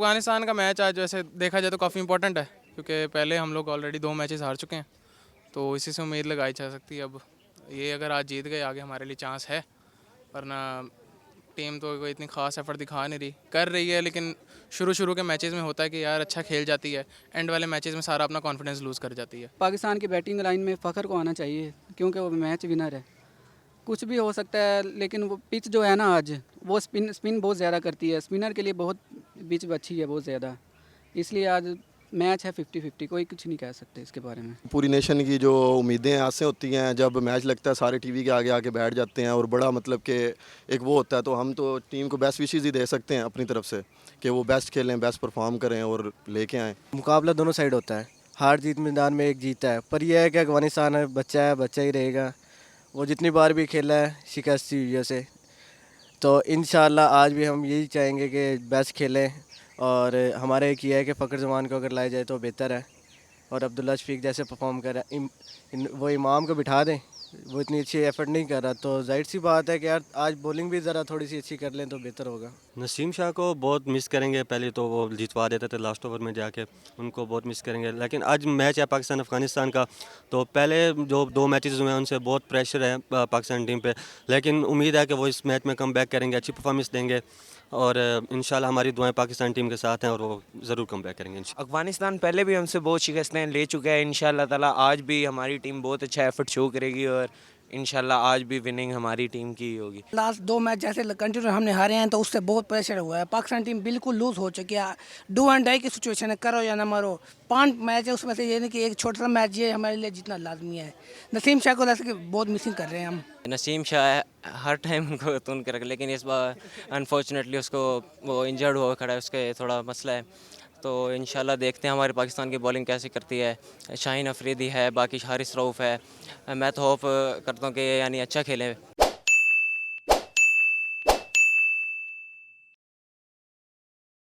अफ़गानिस्तान का मैच आज वैसे देखा जाए तो काफ़ी इंपॉर्टेंट है, क्योंकि पहले हम लोग ऑलरेडी 2 मैचेस हार चुके हैं, तो इसी से उम्मीद लगाई जा सकती है। अब ये अगर आज जीत गए आगे हमारे लिए चांस है, वरना टीम तो कोई इतनी ख़ास एफर्ट दिखा नहीं रही, कर रही है, लेकिन शुरू के मैचेस में होता है कि यार अच्छा खेल जाती है, एंड वाले मैचेस में सारा अपना कॉन्फिडेंस लूज़ कर जाती है। पाकिस्तान की बैटिंग लाइन में फ़खर को आना चाहिए, क्योंकि वो मैच विनर है। कुछ भी हो सकता है, लेकिन वो पिच जो है ना आज, वो स्पिन बहुत ज़्यादा करती है। स्पिनर के लिए बहुत पिच अच्छी है, बहुत ज़्यादा। इसलिए आज मैच है 50-50, कोई कुछ नहीं कह सकते इसके बारे में। पूरी नेशन की जो उम्मीदें आसें होती हैं, जब मैच लगता है सारे टीवी के आगे आके बैठ जाते हैं और बड़ा मतलब कि एक वो होता है, तो हम तो टीम को बेस्ट विशेस ही दे सकते हैं अपनी तरफ से कि वो बेस्ट खेलें, बेस्ट परफॉर्म करें और लेके आएँ। मुकाबला दोनों साइड होता है, हार जीत मैदान में एक जीता है, पर यह है कि अफगानिस्तान है, बच्चा ही रहेगा। वो जितनी बार भी खेला है शिकस्त हुई है उसे, तो इंशाल्लाह आज भी हम यही चाहेंगे कि बेस्ट खेलें। और हमारा एक ये है कि फ़खर जमान को अगर लाया जाए तो बेहतर है, और अब्दुल्ला शफीक जैसे परफॉर्म कर रहा है, वो इमाम को बिठा दें, वो इतनी अच्छी एफर्ट नहीं कर रहा, तो जाहिर सी बात है कि यार आज बॉलिंग भी ज़रा थोड़ी सी अच्छी कर लें तो बेहतर होगा। नसीम शाह को बहुत मिस करेंगे, पहले तो वो जितवा देते थे लास्ट ओवर में जाके, उनको बहुत मिस करेंगे। लेकिन आज मैच है पाकिस्तान अफ़गानिस्तान का, तो पहले जो 2 मैचेस हुए हैं उनसे बहुत प्रेशर है पाकिस्तान टीम पे, लेकिन उम्मीद है कि वो इस मैच में कम बैक करेंगे, अच्छी परफॉर्मेंस देंगे, और इंशाल्लाह हमारी दुआएं पाकिस्तान टीम के साथ हैं और वो ज़रूर कम बैक करेंगे। अफ़गानिस्तान पहले भी हमसे बहुत शिकस्तें ले चुका है, इंशाल्लाह ताला आज भी हमारी टीम बहुत अच्छा एफर्ट शो करेगी और इंशाल्लाह आज भी विनिंग हमारी टीम की ही होगी। लास्ट 2 मैच जैसे कंटिन्यू हमने हारे हैं, तो उससे बहुत प्रेशर हुआ है। पाकिस्तान टीम बिल्कुल लूज़ हो चुकी है, डू एंड डाई की सिचुएशन है, करो या ना मरो। 5 मैच है, उसमें से ये नहीं कि एक छोटा सा मैच ये हमारे लिए जितना लाजमी है। नसीम शाह को जैसे कि बहुत मिसिंग कर रहे हैं हम। नसीम शाह हर टाइम उनको तुन कर, लेकिन इस बार अनफॉर्चुनेटली उसको वो इंजर्ड हुआ खड़ा है, उसके थोड़ा मसला है, तो इंशाल्लाह देखते हैं हमारे पाकिस्तान की बॉलिंग कैसे करती है। शाहीन अफरीदी है, बाकी हारिस रऊफ़ है, मैं तो होप करता हूँ कि यानी अच्छा खेलें।